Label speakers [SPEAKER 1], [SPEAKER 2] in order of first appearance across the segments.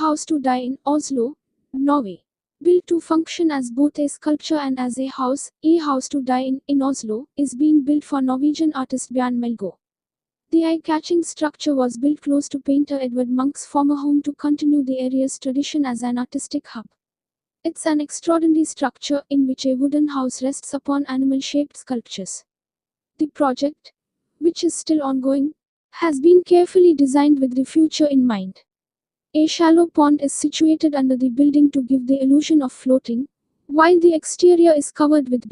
[SPEAKER 1] house to die in Oslo, Norway. Built to function as both a sculpture and as a house to die in Oslo, is being built for Norwegian artist Bjørn Melgaard. The eye-catching structure was built close to painter Edvard Munch's former home to continue the area's tradition as an artistic hub. It's an extraordinary structure in which a wooden house rests upon animal-shaped sculptures. The project, which is still ongoing, has been carefully designed with the future in mind. A shallow pond is situated under the building to give the illusion of floating, while the exterior is covered with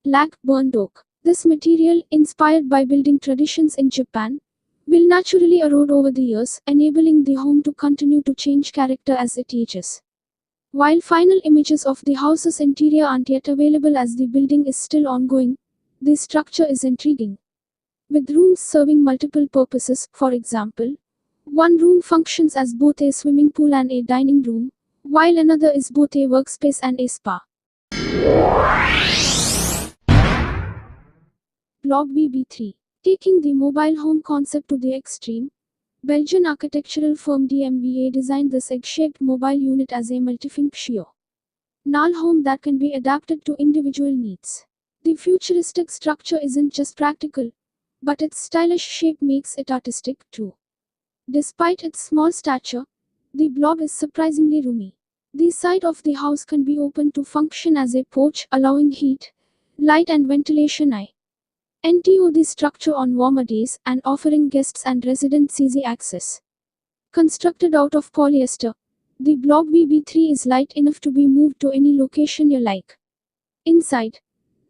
[SPEAKER 1] black burned oak. This material, inspired by building traditions in Japan, will naturally erode over the years, enabling the home to continue to change character as it ages. While final images of the house's interior aren't yet available as the building is still ongoing, the structure is intriguing. With rooms serving multiple purposes, for example, one room functions as both a swimming pool and a dining room, while another is both a workspace and a spa. Blob VB3. Taking the mobile home concept to the extreme, Belgian architectural firm DMVA designed this egg-shaped mobile unit as a multifunctional home that can be adapted to individual needs. The futuristic structure isn't just practical, but its stylish shape makes it artistic too. Despite its small stature, the blob is surprisingly roomy. The side of the house can be opened to function as a porch, allowing heat, light and ventilation into the structure on warmer days and offering guests and residents easy access. Constructed out of polyester, the Blob VB3 is light enough to be moved to any location you like. Inside,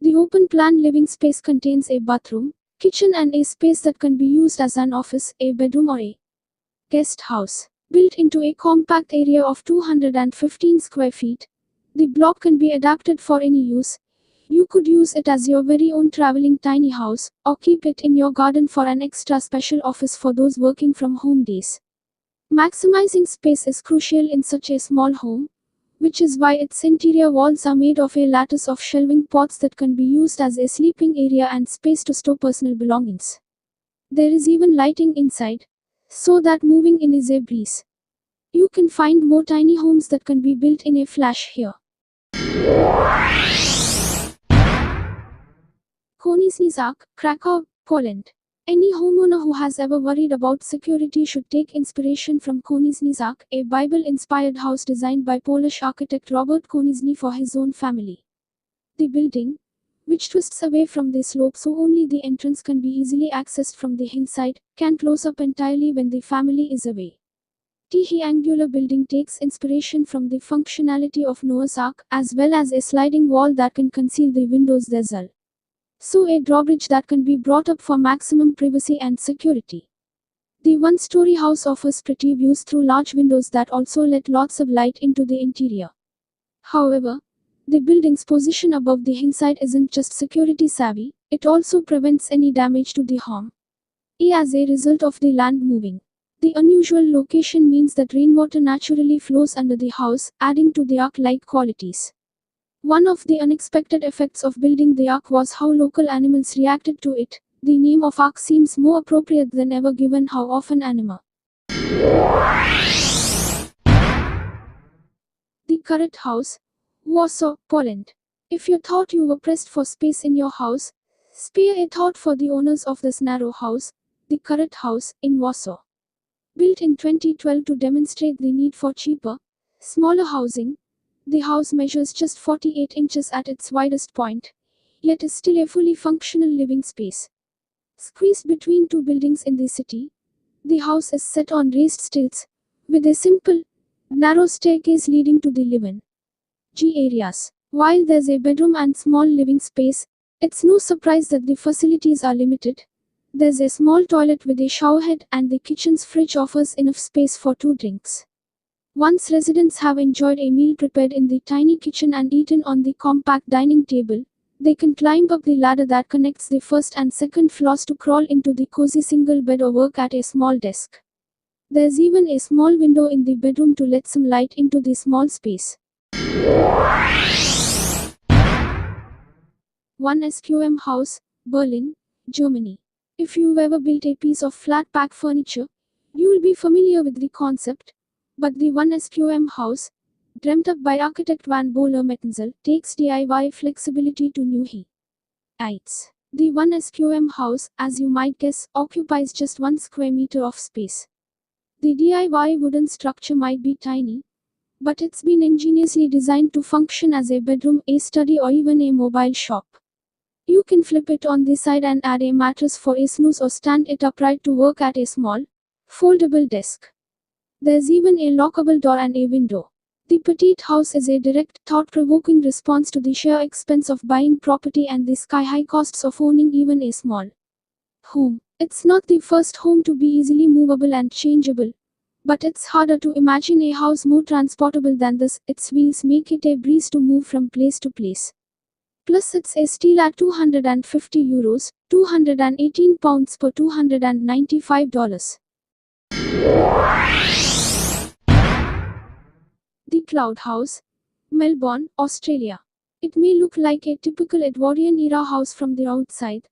[SPEAKER 1] the open-plan living space contains a bathroom, kitchen and a space that can be used as an office, a bedroom or a guest house. Built into a compact area of 215 square feet, the blob can be adapted for any use. You could use it as your very own traveling tiny house, or keep it in your garden for an extra special office for those working from home days. Maximizing space is crucial in such a small home, which is why its interior walls are made of a lattice of shelving pots that can be used as a sleeping area and space to store personal belongings. There is even lighting inside, so that moving in is a breeze. You can find more tiny homes that can be built in a flash here. Konieczny, Krakow, Poland. Any homeowner who has ever worried about security should take inspiration from Konieczny, a Bible-inspired house designed by Polish architect Robert Konieczny for his own family. The building, which twists away from the slope so only the entrance can be easily accessed from the hillside, can close up entirely when the family is away. The angular building takes inspiration from the functionality of Noah's Ark, as well as a sliding wall that can conceal the windows themselves. So a drawbridge that can be brought up for maximum privacy and security. The one-story house offers pretty views through large windows that also let lots of light into the interior. However, the building's position above the hillside isn't just security savvy, it also prevents any damage to the home. As a result of the land moving. The unusual location means that rainwater naturally flows under the house, adding to the ark-like qualities. One of the unexpected effects of building the ark was how local animals reacted to it. The name of ark seems more appropriate than ever given how often anima. The Keret house, Warsaw, Poland. If you thought you were pressed for space in your house, spare a thought for the owners of this narrow house, the Keret house, in Warsaw. Built in 2012 to demonstrate the need for cheaper, smaller housing, the house measures just 48 inches at its widest point, yet is still a fully functional living space. Squeezed between two buildings in the city, the house is set on raised stilts, with a simple, narrow staircase leading to the live-in areas. While there's a bedroom and small living space, it's no surprise that the facilities are limited. There's a small toilet with a showerhead and the kitchen's fridge offers enough space for 2 drinks. Once residents have enjoyed a meal prepared in the tiny kitchen and eaten on the compact dining table, they can climb up the ladder that connects the first and second floors to crawl into the cozy single bed or work at a small desk. There's even a small window in the bedroom to let some light into the small space. One-Sqm-House, Berlin, Germany. If you've ever built a piece of flat pack furniture, you'll be familiar with the concept. But the One-Sqm-House, dreamt up by architect Van Boller Mettenzel, takes DIY flexibility to new heights. The One-Sqm-House, as you might guess, occupies just 1 square meter of space. The DIY wooden structure might be tiny, but it's been ingeniously designed to function as a bedroom, a study, or even a mobile shop. You can flip it on the side and add a mattress for a snooze or stand it upright to work at a small, foldable desk. There's even a lockable door and a window. The Petite House is a direct, thought-provoking response to the sheer expense of buying property and the sky-high costs of owning even a small home. It's not the first home to be easily movable and changeable, but it's harder to imagine a house more transportable than this. Its wheels make it a breeze to move from place to place. Plus it's a steal at €250, £218 per $295. The Cloud House, Melbourne, Australia. It may look like a typical Edwardian-era house from the outside,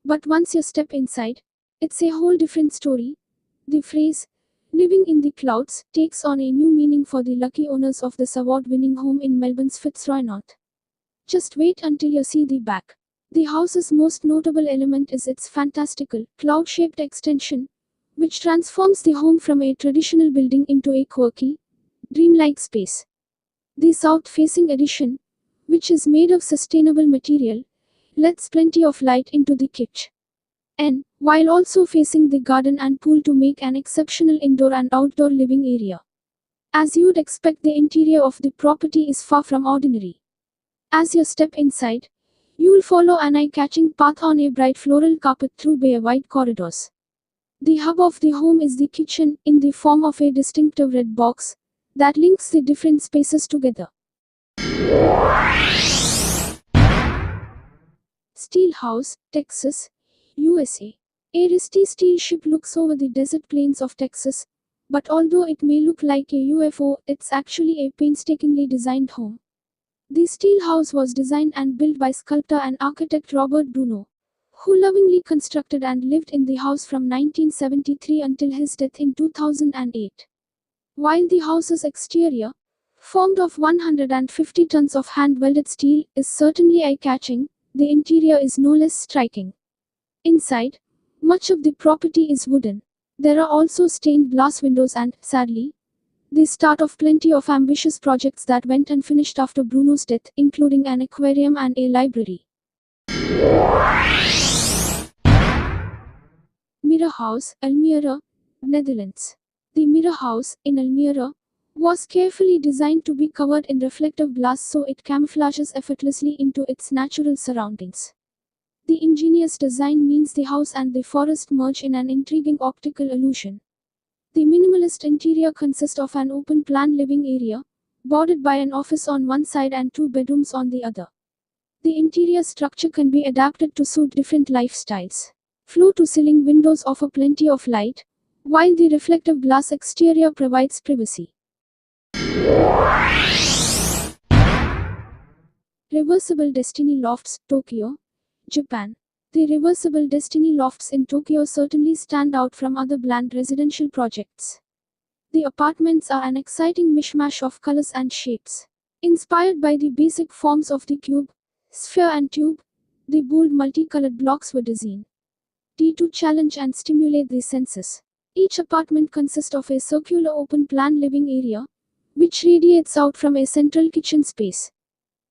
[SPEAKER 1] but once you step inside, it's a whole different story. The phrase, living in the clouds, takes on a new meaning for the lucky owners of this award-winning home in Melbourne's Fitzroy North. Just wait until you see the back. The house's most notable element is its fantastical, cloud-shaped extension, which transforms the home from a traditional building into a quirky, dreamlike space. The south-facing addition, which is made of sustainable material, lets plenty of light into the kitchen, while also facing the garden and pool to make an exceptional indoor and outdoor living area. As you'd expect, the interior of the property is far from ordinary. As you step inside, you'll follow an eye-catching path on a bright floral carpet through bare white corridors. The hub of the home is the kitchen, in the form of a distinctive red box that links the different spaces together. Steel House, Texas, USA. A rusty steel ship looks over the desert plains of Texas, but although it may look like a UFO, it's actually a painstakingly designed home. The steel house was designed and built by sculptor and architect Robert Bruno, who lovingly constructed and lived in the house from 1973 until his death in 2008. While the house's exterior, formed of 150 tons of hand-welded steel, is certainly eye-catching, the interior is no less striking. Inside, much of the property is wooden. There are also stained glass windows and, sadly, the start of plenty of ambitious projects that went unfinished after Bruno's death, including an aquarium and a library. Mirror House, Almere, Netherlands. The Mirror House, in Almere, was carefully designed to be covered in reflective glass so it camouflages effortlessly into its natural surroundings. The ingenious design means the house and the forest merge in an intriguing optical illusion. The minimalist interior consists of an open-plan living area, bordered by an office on one side and 2 bedrooms on the other. The interior structure can be adapted to suit different lifestyles. Floor-to-ceiling windows offer plenty of light, while the reflective glass exterior provides privacy. Reversible Destiny Lofts, Tokyo, Japan. The Reversible Destiny Lofts in Tokyo certainly stand out from other bland residential projects. The apartments are an exciting mishmash of colors and shapes. Inspired by the basic forms of the cube, sphere and tube, the bold multicolored blocks were designed to challenge and stimulate the senses. Each apartment consists of a circular open-plan living area, which radiates out from a central kitchen space.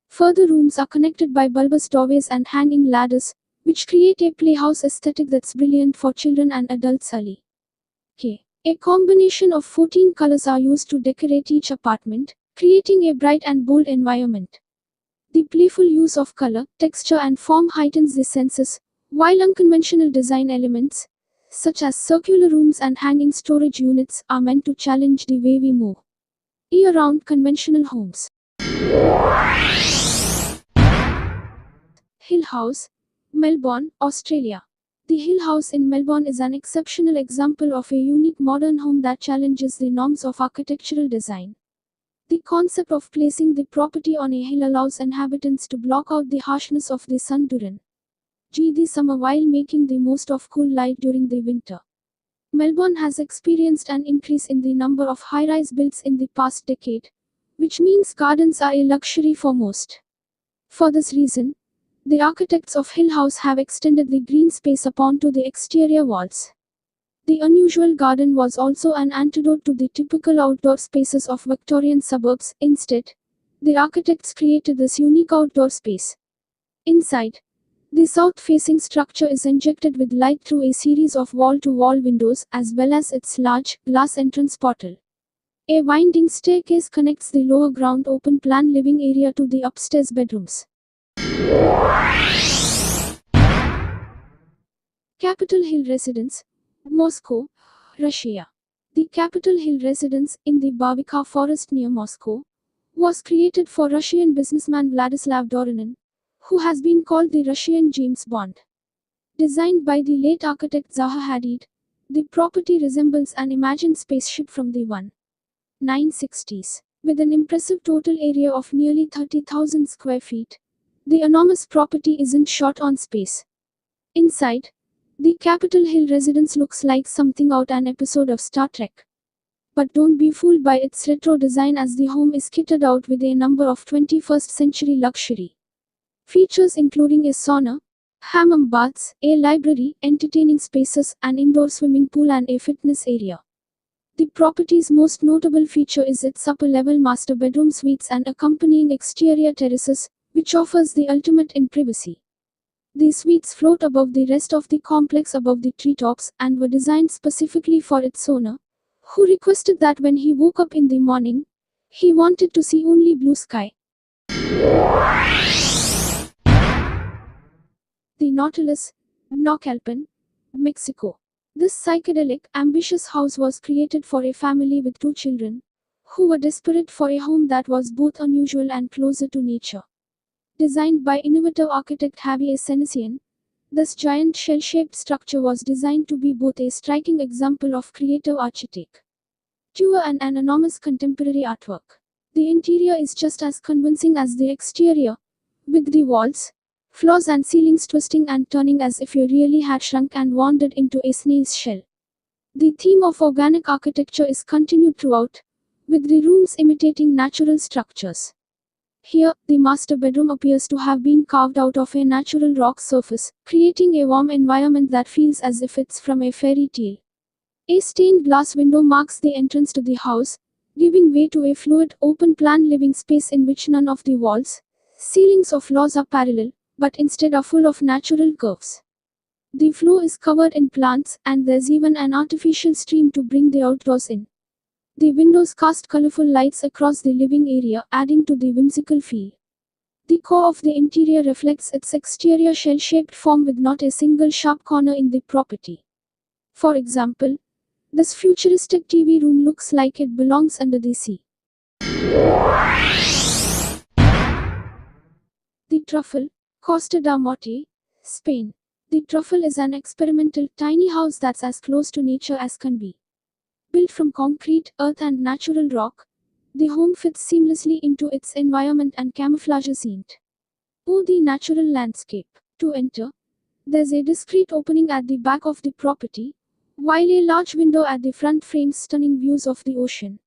[SPEAKER 1] Further rooms are connected by bulbous doorways and hanging ladders, which create a playhouse aesthetic that's brilliant for children and adults alike. A combination of 14 colors are used to decorate each apartment, creating a bright and bold environment. The playful use of color, texture and form heightens the senses, while unconventional design elements, such as circular rooms and hanging storage units, are meant to challenge the way we move around conventional homes. Hill House, Melbourne, Australia. The Hill House in Melbourne is an exceptional example of a unique modern home that challenges the norms of architectural design. The concept of placing the property on a hill allows inhabitants to block out the harshness of the sun during the summer while making the most of cool light during the winter. Melbourne has experienced an increase in the number of high-rise builds in the past decade, which means gardens are a luxury for most. For this reason, the architects of Hill House have extended the green space upon to the exterior walls. The unusual garden was also an antidote to the typical outdoor spaces of Victorian suburbs. Instead, the architects created this unique outdoor space. Inside, the south-facing structure is injected with light through a series of wall-to-wall windows as well as its large, glass entrance portal. A winding staircase connects the lower ground open-plan living area to the upstairs bedrooms. Capitol Hill Residence, Moscow, Russia. The Capitol Hill residence, in the Bavika forest near Moscow, was created for Russian businessman Vladislav Dorinin, who has been called the Russian James Bond. Designed by the late architect Zaha Hadid, the property resembles an imagined spaceship from the 1960s. With an impressive total area of nearly 30,000 square feet, the enormous property isn't short on space. Inside, the Capitol Hill residence looks like something out an episode of Star Trek. But don't be fooled by its retro design, as the home is kitted out with a number of 21st century luxury features including a sauna, hammam baths, a library, entertaining spaces, an indoor swimming pool and a fitness area. The property's most notable feature is its upper-level master bedroom suites and accompanying exterior terraces, which offers the ultimate in privacy. The suites float above the rest of the complex above the treetops and were designed specifically for its owner, who requested that when he woke up in the morning, he wanted to see only blue sky. The Nautilus, Naucalpan, Mexico. This psychedelic, ambitious house was created for a family with 2 children, who were desperate for a home that was both unusual and closer to nature. Designed by innovative architect Javier Senesian, this giant shell-shaped structure was designed to be both a striking example of creative architecture and an enormous contemporary artwork. The interior is just as convincing as the exterior, with the walls, floors and ceilings twisting and turning as if you really had shrunk and wandered into a snail's shell. The theme of organic architecture is continued throughout, with the rooms imitating natural structures. Here, the master bedroom appears to have been carved out of a natural rock surface, creating a warm environment that feels as if it's from a fairy tale. A stained glass window marks the entrance to the house, giving way to a fluid, open-plan living space in which none of the walls, ceilings or floors are parallel, but instead are full of natural curves. The floor is covered in plants, and there's even an artificial stream to bring the outdoors in. The windows cast colorful lights across the living area, adding to the whimsical feel. The core of the interior reflects its exterior shell-shaped form with not a single sharp corner in the property. For example, this futuristic TV room looks like it belongs under the sea. The Truffle, Costa da Morte, Spain. The Truffle is an experimental, tiny house that's as close to nature as can be. Built from concrete, earth and natural rock, the home fits seamlessly into its environment and camouflages it. Oh, the natural landscape. To enter, there's a discreet opening at the back of the property, while a large window at the front frames stunning views of the ocean.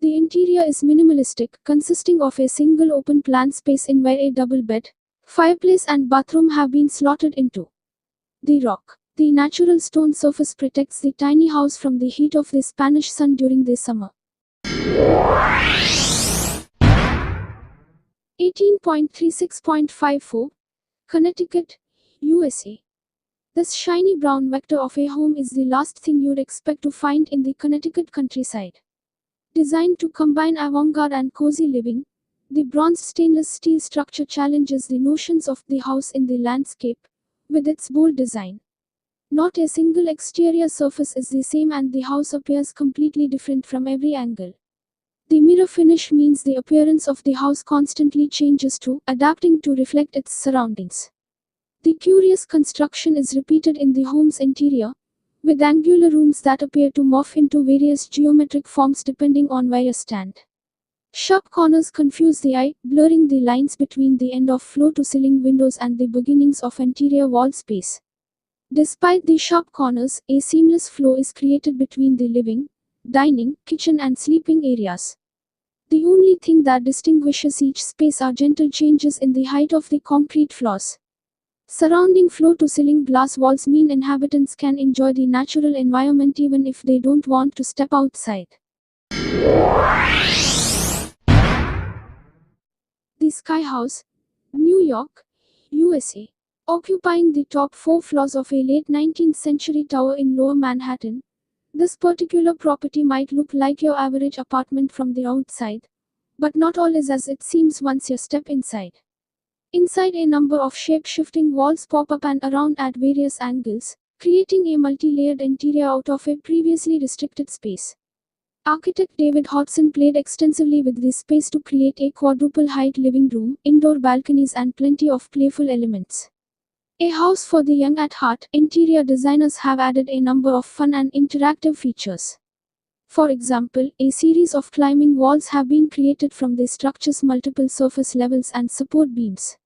[SPEAKER 1] The interior is minimalistic, consisting of a single open-plan space in where a double bed, fireplace and bathroom have been slotted into. The rock. The natural stone surface protects the tiny house from the heat of the Spanish sun during the summer. 18.36.54, Connecticut, USA. This shiny brown vector of a home is the last thing you'd expect to find in the Connecticut countryside. Designed to combine avant-garde and cozy living, the bronzed stainless steel structure challenges the notions of the house in the landscape, with its bold design. Not a single exterior surface is the same and the house appears completely different from every angle. The mirror finish means the appearance of the house constantly changes too, adapting to reflect its surroundings. The curious construction is repeated in the home's interior, with angular rooms that appear to morph into various geometric forms depending on where you stand. Sharp corners confuse the eye, blurring the lines between the end of floor-to-ceiling windows and the beginnings of interior wall space. Despite the sharp corners, a seamless flow is created between the living, dining, kitchen and sleeping areas. The only thing that distinguishes each space are gentle changes in the height of the concrete floors. Surrounding floor-to-ceiling glass walls mean inhabitants can enjoy the natural environment even if they don't want to step outside. The Skyhouse, New York, USA. Occupying the top 4 floors of a late 19th century tower in Lower Manhattan, this particular property might look like your average apartment from the outside, but not all is as it seems once you step inside. Inside, a number of shape-shifting walls pop up and around at various angles, creating a multi-layered interior out of a previously restricted space. Architect David Hodgson played extensively with this space to create a quadruple-height living room, indoor balconies and plenty of playful elements. A house for the young at heart, interior designers have added a number of fun and interactive features. For example, a series of climbing walls have been created from the structure's multiple surface levels and support beams.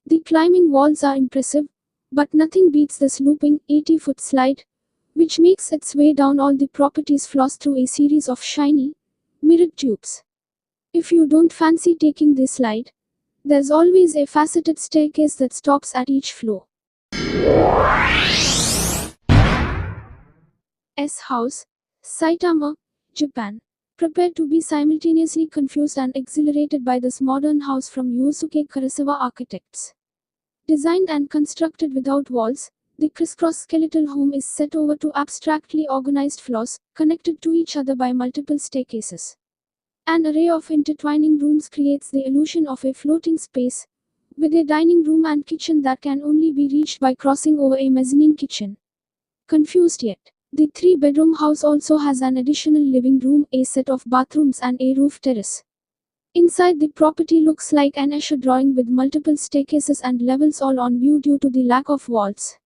[SPEAKER 1] The climbing walls are impressive, but nothing beats this looping 80-foot slide, which makes its way down all the property's floors through a series of shiny, mirrored tubes. If you don't fancy taking the slide, there's always a faceted staircase that stops at each floor. S-House, Saitama, Japan. Prepare to be simultaneously confused and exhilarated by this modern house from Yosuke Kurosawa architects. Designed and constructed without walls, the crisscross skeletal home is set over 2 abstractly organized floors, connected to each other by multiple staircases. An array of intertwining rooms creates the illusion of a floating space, with a dining room and kitchen that can only be reached by crossing over a mezzanine kitchen. Confused yet? The 3-bedroom house also has an additional living room, a set of bathrooms and a roof terrace. Inside, the property looks like an Escher drawing with multiple staircases and levels all on view due to the lack of walls.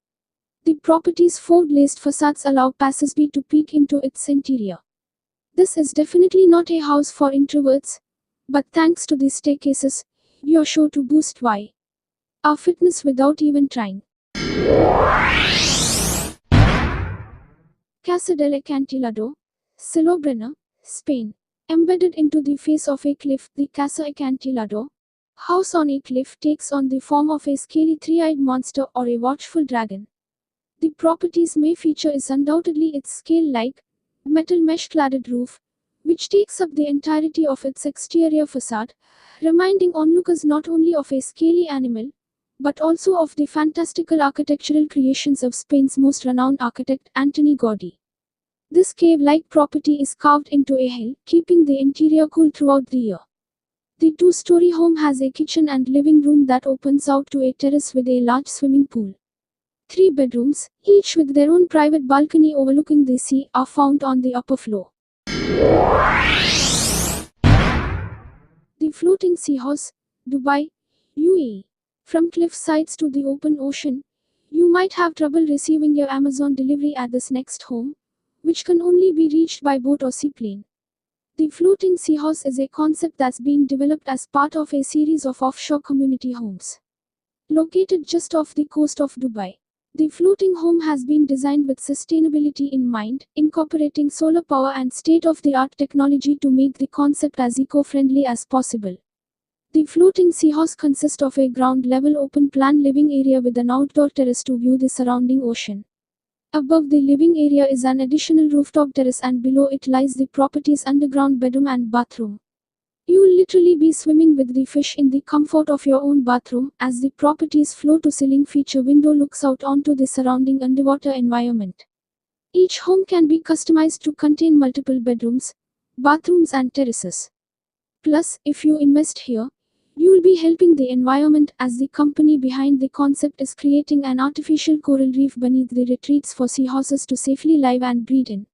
[SPEAKER 1] The property's 4 glazed facades allow passersby to peek into its interior. This is definitely not a house for introverts, but thanks to the staircases, you're sure to boost our fitness without even trying. Casa del Acantilado, Salobrena, Spain. Embedded into the face of a cliff, the Casa Acantilado house on a cliff takes on the form of a scaly 3-eyed monster or a watchful dragon. The property's main feature is undoubtedly its scale-like, metal mesh-cladded roof, which takes up the entirety of its exterior facade, reminding onlookers not only of a scaly animal, but also of the fantastical architectural creations of Spain's most renowned architect, Antoni Gaudí. This cave-like property is carved into a hill, keeping the interior cool throughout the year. The 2-story home has a kitchen and living room that opens out to a terrace with a large swimming pool. 3 bedrooms, each with their own private balcony overlooking the sea, are found on the upper floor. The floating Seahorse, Dubai, UAE. From cliff sides to the open ocean, you might have trouble receiving your Amazon delivery at this next home, which can only be reached by boat or seaplane. The floating Seahorse is a concept that's being developed as part of a series of offshore community homes. Located just off the coast of Dubai, the floating home has been designed with sustainability in mind, incorporating solar power and state-of-the-art technology to make the concept as eco-friendly as possible. The floating Seahorse consists of a ground-level open-plan living area with an outdoor terrace to view the surrounding ocean. Above the living area is an additional rooftop terrace and below it lies the property's underground bedroom and bathroom. You'll literally be swimming with the fish in the comfort of your own bathroom, as the property's floor-to-ceiling feature window looks out onto the surrounding underwater environment. Each home can be customized to contain multiple bedrooms, bathrooms and terraces. Plus, if you invest here, you'll be helping the environment, as the company behind the concept is creating an artificial coral reef beneath the retreats for seahorses to safely live and breed in.